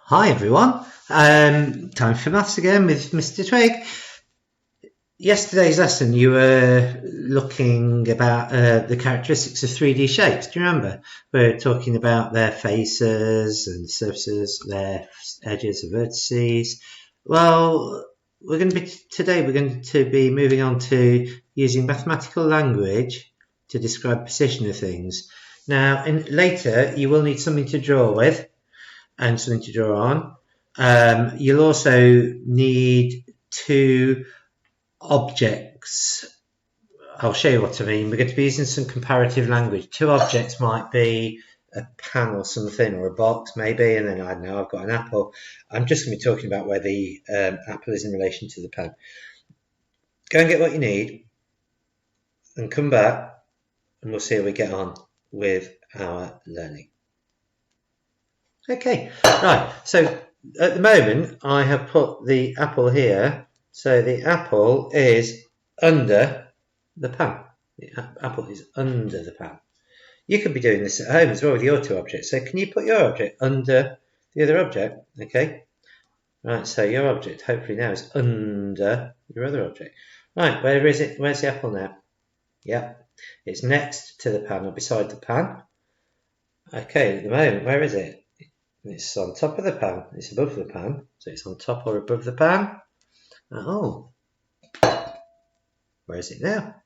Hi everyone, time for maths again with Mr. Twig. Yesterday's lesson you were looking about the characteristics of 3D shapes. Do you remember? We were talking about their faces and surfaces, their edges and vertices. Well, today we're going to be moving on to using mathematical language to describe position of things. Now, later you will need something to draw with and something to draw on. You'll also need two objects. I'll show you what I mean. We're going to be using some comparative language. Two objects might be a pan or something, or a box maybe, and then I don't know, I've got an apple. I'm just going to be talking about where the apple is in relation to the pan. Go and get what you need and come back and we'll see how we get on with our learning. Okay, right, so at the moment I have put the apple here, so the apple is under the pan. The apple is under the pan. You could be doing this at home as well with your two objects, so can you put your object under the other object? Okay, right, so your object hopefully now is under your other object. Right, where is it? Where's the apple now? Yep, it's next to the pan or beside the pan. Okay, at the moment, where is it? It's on top of the pan. It's above the pan. So it's on top or above the pan. Oh. Where is it now?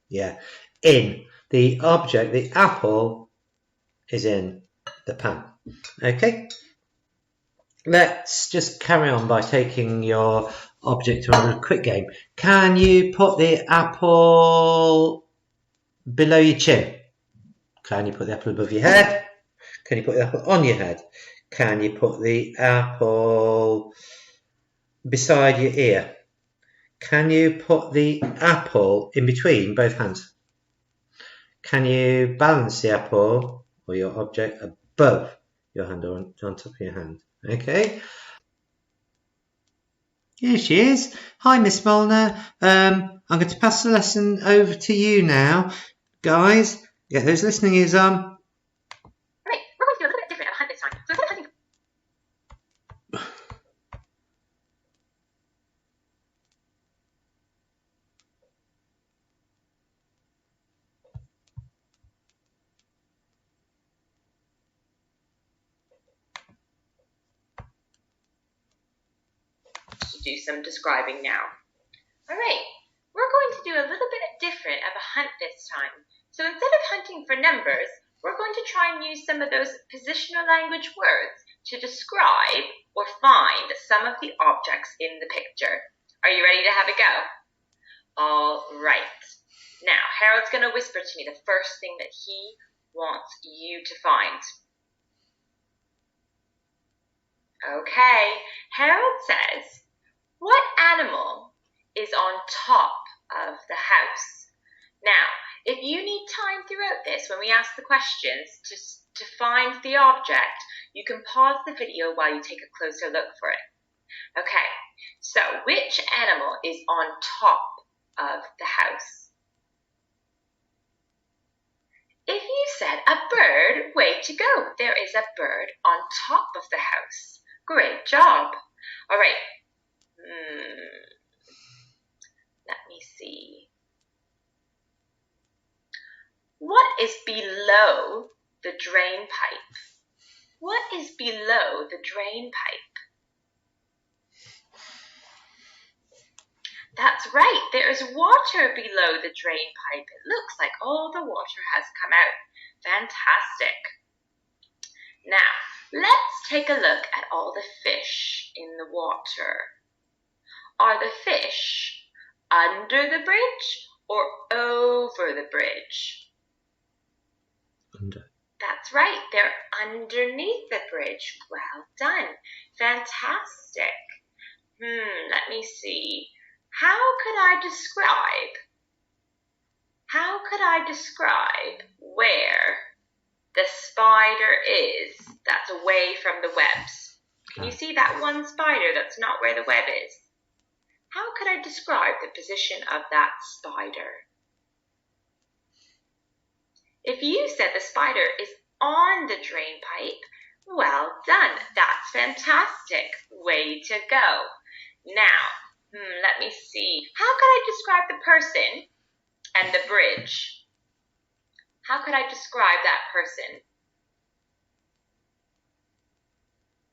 Yeah. In. The object, the apple, is in the pan. Okay. Let's just carry on by taking your object on a quick game. Can you put the apple below your chin? Can you put the apple above your head? Can you put the apple on your head? Can you put the apple beside your ear? Can you put the apple in between both hands? Can you balance the apple or your object above your hand or on top of your hand? Okay. Here she is. Hi, Miss Molnar. I'm going to pass the lesson over to you now. Guys, get those listening ears on. Do some describing now. Alright, we're going to do a little bit different of a hunt this time. So instead of hunting for numbers, we're going to try and use some of those positional language words to describe or find some of the objects in the picture. Are you ready to have a go? Alright. Now, Harold's going to whisper to me the first thing that he wants you to find. Okay, Harold says, what animal is on top of the house? Now, if you need time throughout this when we ask the questions to find the object, you can pause the video while you take a closer look for it. Okay, so which animal is on top of the house? If you said a bird, way to go. There is a bird on top of the house. Great job. All right. Let me see. What is below the drain pipe? What is below the drain pipe? That's right. There is water below the drain pipe. It looks like all the water has come out. Fantastic. Now, let's take a look at all the fish in the water. Are the fish under the bridge or over the bridge? Under. That's right, they're underneath the bridge. Well done. Fantastic. Let me see. How could I describe where the spider is that's away from the webs? Can you see that one spider that's not where the web is? How could I describe the position of that spider? If you said the spider is on the drain pipe, Well done. That's fantastic. Way to go. Now, let me see. How could I describe the person and the bridge? How could I describe that person?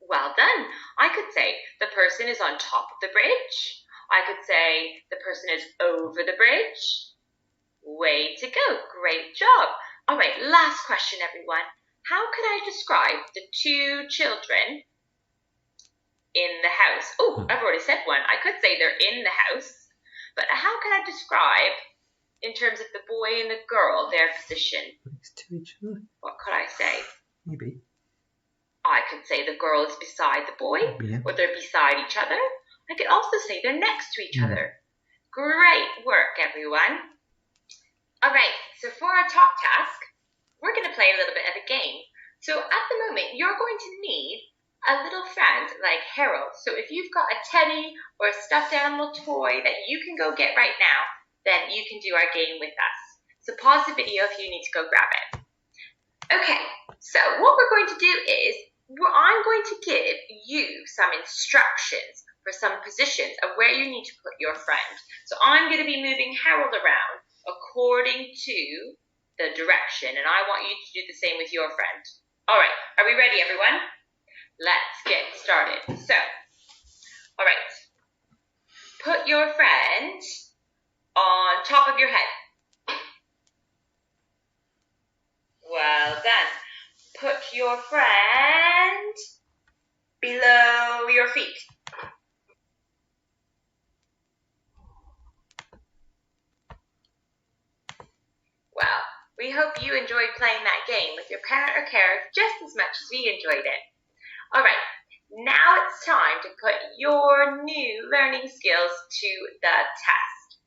Well done. I could say the person is on top of the bridge. I could say the person is over the bridge. Way to go. Great job. All right, last question, everyone. How could I describe the two children in the house? Oh, I've already said one. I could say they're in the house, but how can I describe, in terms of the boy and the girl, their position? Next to each other. What could I say? Maybe. I could say the girl is beside the boy, Yeah. or they're beside each other. I could also say they're next to each other. Great work, everyone. All right, so for our talk task, we're going to play a little bit of a game. So at the moment, you're going to need a little friend like Harold. So if you've got a teddy or a stuffed animal toy that you can go get right now, then you can do our game with us. So pause the video if you need to go grab it. Okay, so what we're going to do is, I'm going to give you some instructions for some positions of where you need to put your friend. So I'm going to be moving Harold around according to the direction, and I want you to do the same with your friend. All right, are we ready, everyone? Let's get started. So, all right, put your friend on top of your head. Well done. Put your friend below your feet. Well, we hope you enjoyed playing that game with your parent or carer just as much as we enjoyed it. All right, now it's time to put your new learning skills to the test.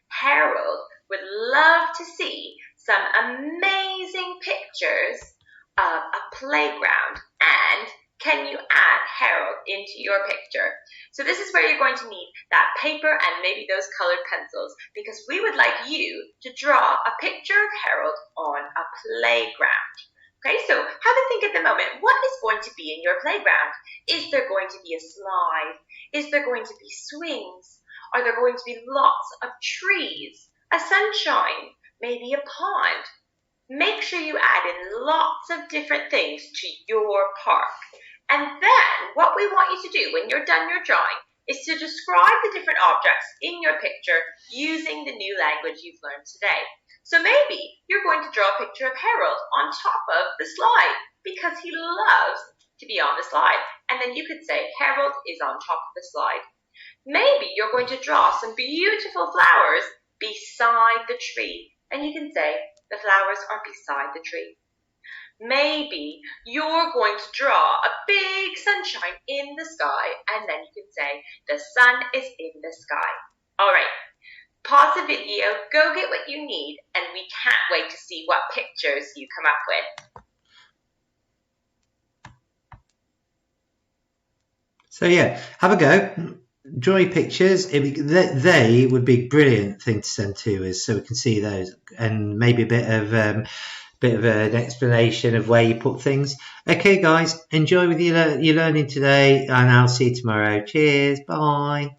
Harold would love to see some amazing pictures of a playground, and can you add Harold into your picture? So this is where you're going to need that paper and maybe those colored pencils, because we would like you to draw a picture of Harold on a playground. Okay, so have a think at the moment. What is going to be in your playground? Is there going to be a slide? Is there going to be swings? Are there going to be lots of trees, a sunshine, maybe a pond? Make sure you add in lots of different things to your park. And then what we want you to do when you're done your drawing is to describe the different objects in your picture using the new language you've learned today. So maybe you're going to draw a picture of Harold on top of the slide because he loves to be on the slide. And then you could say Harold is on top of the slide. Maybe you're going to draw some beautiful flowers beside the tree. And you can say the flowers are beside the tree. Maybe you're going to draw a big sunshine in the sky, and then you can say the sun is in the sky. All right, pause the video, go get what you need, and we can't wait to see what pictures you come up with. So yeah, have a go. Draw your pictures. They would be a brilliant thing to send to us, so we can see those, and maybe a bit of an explanation of where you put things. Okay, guys, enjoy with your learning today, and I'll see you tomorrow. Cheers, bye.